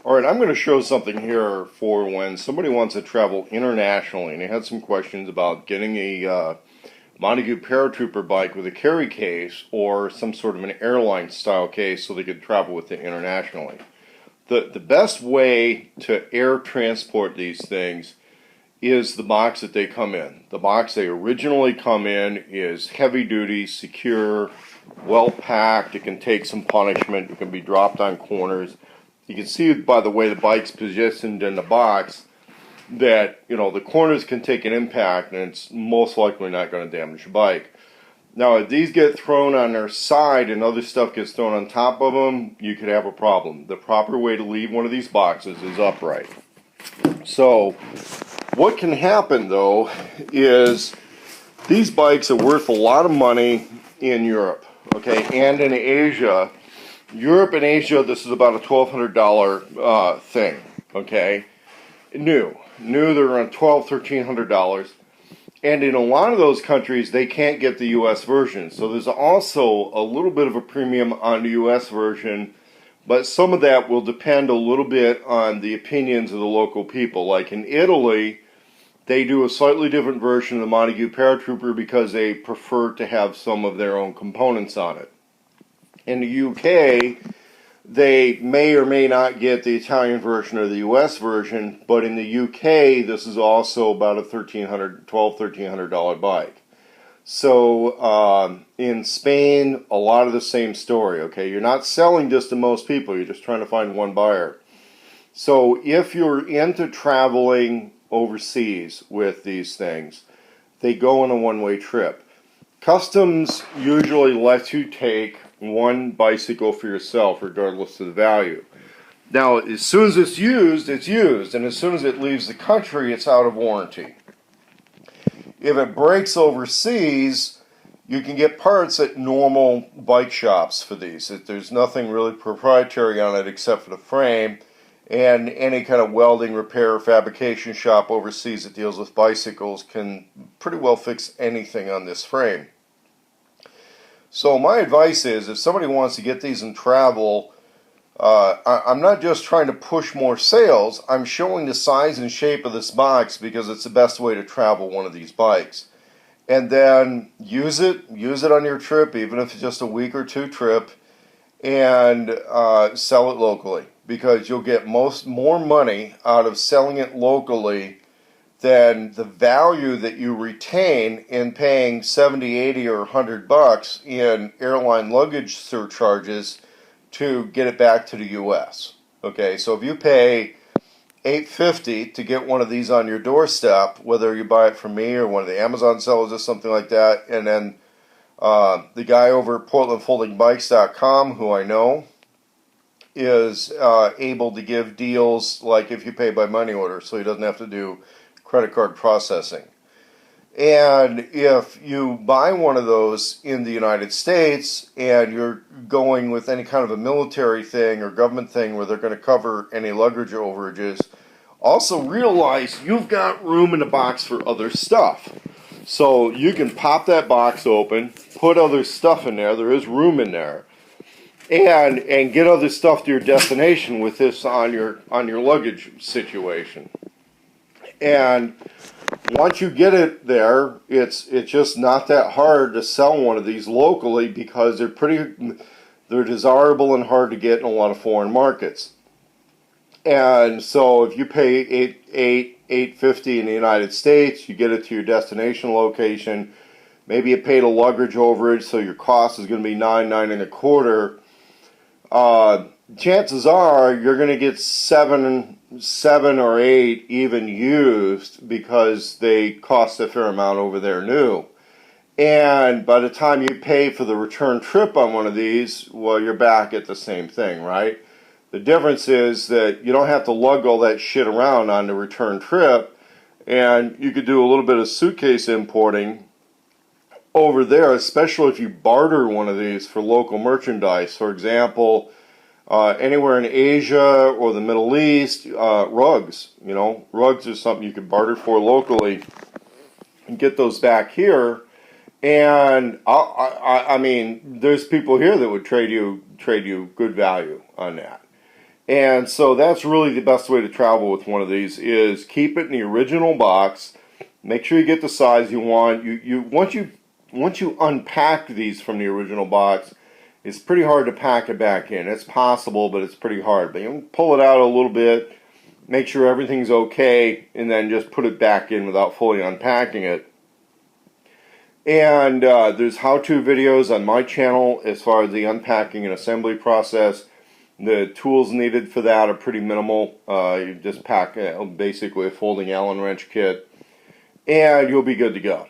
All right, I'm going to show something here for when somebody wants to travel internationally, and they had some questions about getting a Montague Paratrooper bike with a carry case or some sort of an airline style case so they could travel with it internationally. The best way to air transport these things is the box that they come in. The box they originally come in is heavy duty, secure, well packed. It can take some punishment. It can be dropped on corners. You can see by the way the bike's positioned in the box that, the corners can take an impact and it's most likely not going to damage the bike. Now, if these get thrown on their side and other stuff gets thrown on top of them, you could have a problem. The proper way to leave one of these boxes is upright. So, what can happen though is these bikes are worth a lot of money in Europe, okay, and in Asia. Europe and Asia, this is about a $1,200 thing, okay? New, they're around $1,200–$1,300. And in a lot of those countries, they can't get the U.S. version. So there's also a little bit of a premium on the U.S. version, but some of that will depend a little bit on the opinions of the local people. Like in Italy, they do a slightly different version of the Montague Paratrooper because they prefer to have some of their own components on it. In the UK, they may or may not get the Italian version or the US version, but in the UK, this is also about a $1,300 bike. So in Spain, a lot of the same story, okay? You're not selling this to most people, you're just trying to find one buyer. So if you're into traveling overseas with these things, they go on a one-way trip. Customs usually lets you take one bicycle for yourself, regardless of the value. Now, as soon as it's used, and as soon as it leaves the country, it's out of warranty. If it breaks overseas, you can get parts at normal bike shops for these. There's nothing really proprietary on it except for the frame, and any kind of welding, repair, fabrication shop overseas that deals with bicycles can pretty well fix anything on this frame. So my advice is, if somebody wants to get these and travel, I'm not just trying to push more sales, I'm showing the size and shape of this box because it's the best way to travel one of these bikes. And then use it on your trip, even if it's just a week or two trip, and sell it locally. Because you'll get more money out of selling it locally than the value that you retain in paying $70, $80, or $100 in airline luggage surcharges to get it back to the U.S. Okay, so if you pay $8.50 to get one of these on your doorstep, whether you buy it from me or one of the Amazon sellers or something like that, and then the guy over at PortlandFoldingBikes.com, who I know, is able to give deals like if you pay by money order, so he doesn't have to do credit card processing. And if you buy one of those in the United States and you're going with any kind of a military thing or government thing where they're going to cover any luggage overages, also realize you've got room in the box for other stuff. So you can pop that box open, put other stuff in there, there is room in there, and get other stuff to your destination with this on your luggage situation. And once you get it there, it's just not that hard to sell one of these locally because they're desirable and hard to get in a lot of foreign markets. And so if you pay $8.50 in the United States, you get it to your destination location. Maybe you paid a luggage overage, so your cost is going to be $9.25. Chances are you're going to get seven or eight even used because they cost a fair amount over there new. And by the time you pay for the return trip on one of these, well, you're back at the same thing, right? The difference is that you don't have to lug all that shit around on the return trip, and you could do a little bit of suitcase importing over there, especially if you barter one of these for local merchandise. For example, anywhere in Asia or the Middle East, rugs. Rugs is something you can barter for locally and get those back here. And I mean, there's people here that would trade you good value on that. And so that's really the best way to travel with one of these, is keep it in the original box. Make sure you get the size you want. Once you unpack these from the original box, it's pretty hard to pack it back in. It's possible, but it's pretty hard. But you can pull it out a little bit, make sure everything's okay, and then just put it back in without fully unpacking it. And there's how-to videos on my channel as far as the unpacking and assembly process. The tools needed for that are pretty minimal. You just pack basically a folding Allen wrench kit, and you'll be good to go.